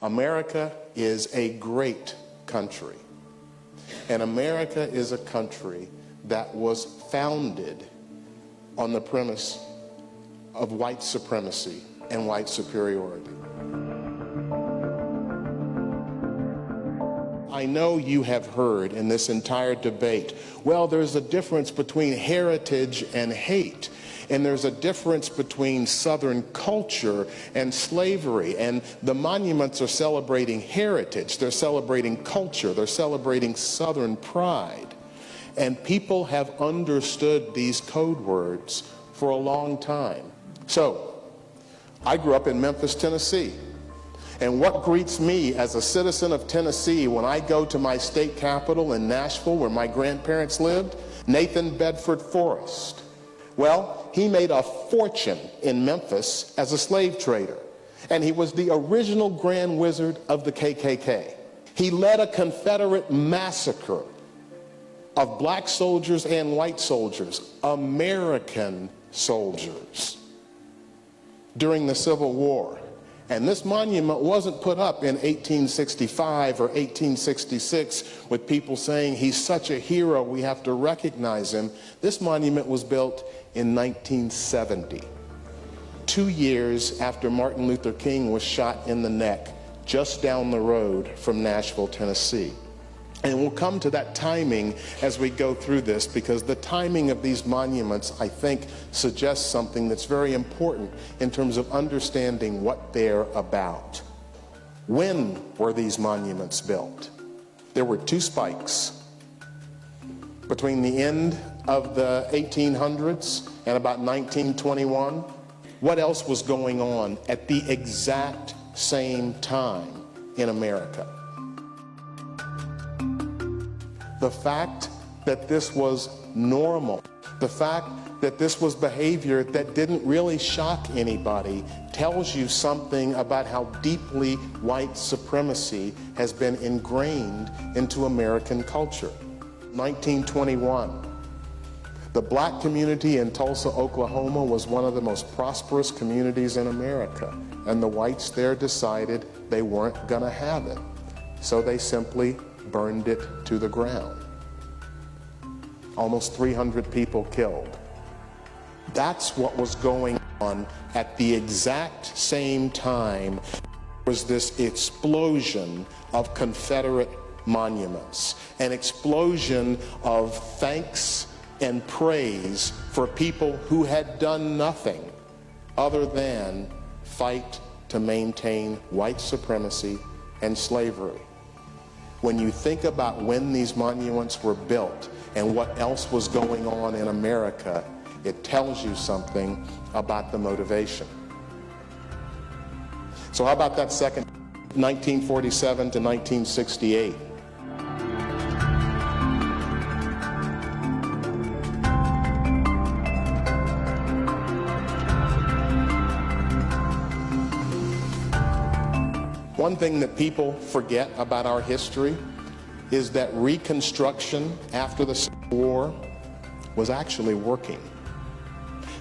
America is a great country. And America is a country that was founded on the premise of white supremacy and white superiority. I know you have heard in this entire debate, well, there's a difference between heritage and hate. And there's a difference between Southern culture and slavery. And the monuments are celebrating heritage. They're celebrating culture. They're celebrating Southern pride. And people have understood these code words for a long time. So, I grew up in Memphis, Tennessee. And what greets me as a citizen of Tennessee when I go to my state capital in Nashville, where my grandparents lived? Nathan Bedford Forrest. Well, he made a fortune in Memphis as a slave trader, and he was the original Grand Wizard of the KKK. He led a Confederate massacre of black soldiers and white soldiers, American soldiers, during the Civil War. And this monument wasn't put up in 1865 or 1866 with people saying he's such a hero, we have to recognize him. This monument was built in 1970, 2 years after Martin Luther King was shot in the neck just down the road from Nashville, Tennessee. And we'll come to that timing as we go through this, because the timing of these monuments, I think, suggests something that's very important in terms of understanding what they're about. When were these monuments built? There were two spikes between the end of the 1800s and about 1921. What else was going on at the exact same time in America? The fact that this was normal, the fact that this was behavior that didn't really shock anybody, tells you something about how deeply white supremacy has been ingrained into American culture. 1921, the black community in Tulsa, Oklahoma was one of the most prosperous communities in America, and the whites there decided they weren't gonna have it. So they simply burned it to the ground. Almost 300 people killed. That's what was going on at the exact same time. Was this explosion of Confederate monuments, an explosion of thanks and praise for people who had done nothing other than fight to maintain white supremacy and slavery. When you think about when these monuments were built and what else was going on in America, it tells you something about the motivation. So how about that second, 1947 to 1968? One thing that people forget about our history is that Reconstruction after the Civil War was actually working.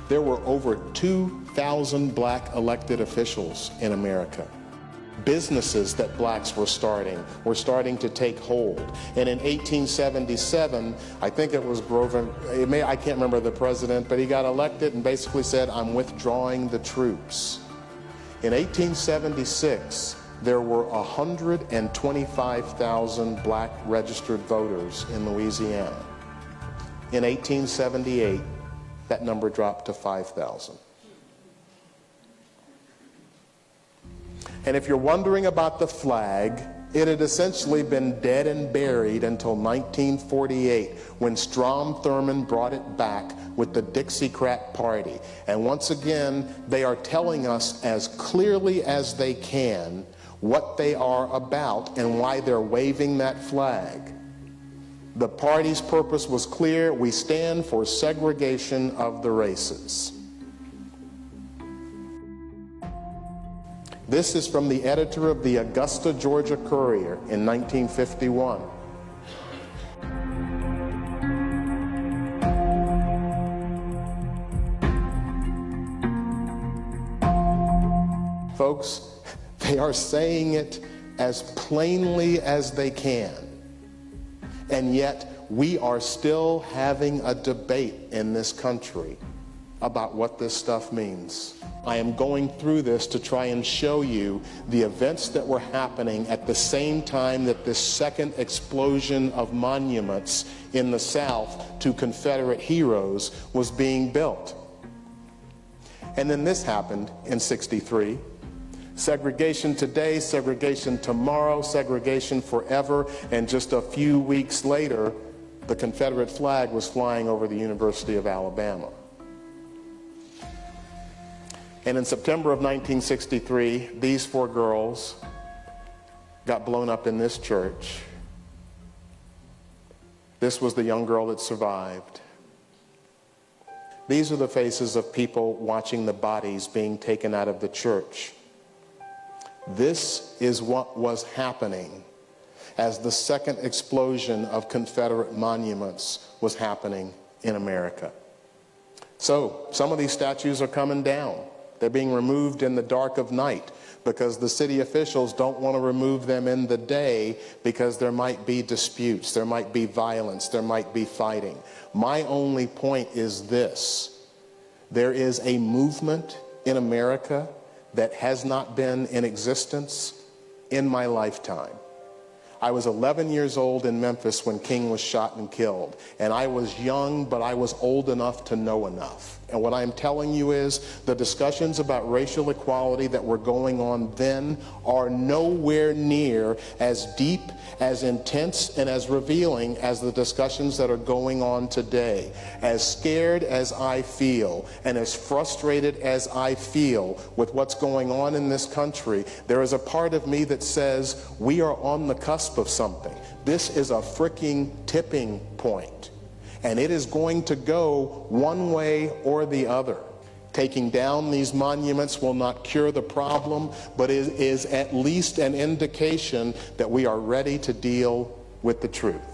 There were over 2,000 black elected officials in America. Businesses that blacks were starting to take hold. And in 1877, I think it was Grover, I can't remember the president, but he got elected and basically said, I'm withdrawing the troops. In 1876, there were 125,000 black registered voters in Louisiana. In 1878, that number dropped to 5,000. And if you're wondering about the flag, it had essentially been dead and buried until 1948, when Strom Thurmond brought it back with the Dixiecrat Party. And once again, they are telling us as clearly as they can what they are about and why they're waving that flag. The party's purpose was clear: we stand for segregation of the races. This is from the editor of the Augusta, Georgia Courier in 1951. Folks, They are saying it as plainly as they can. And yet we are still having a debate in this country about what this stuff means. I am going through this to try and show you the events that were happening at the same time that this second explosion of monuments in the South to Confederate heroes was being built. And then this happened in '63. Segregation today, segregation tomorrow, segregation forever, and just a few weeks later, the Confederate flag was flying over the University of Alabama. And in September of 1963, these 4 girls got blown up in this church. This was the young girl that survived. These are the faces of people watching the bodies being taken out of the church. This is what was happening as the second explosion of Confederate monuments was happening in America. So some of these statues are coming down. They're being removed in the dark of night because the city officials don't want to remove them in the day because there might be disputes, there might be violence, there might be fighting. My only point is this: there is a movement in America that has not been in existence in my lifetime. I was 11 years old in Memphis when King was shot and killed. And I was young, but I was old enough to know enough. And what I'm telling you is the discussions about racial equality that were going on then are nowhere near as deep, as intense, and as revealing as the discussions that are going on today. As scared as I feel and as frustrated as I feel with what's going on in this country, there is a part of me that says we are on the cusp of something. This is a freaking tipping point. And it is going to go one way or the other. Taking down these monuments will not cure the problem, but it is at least an indication that we are ready to deal with the truth.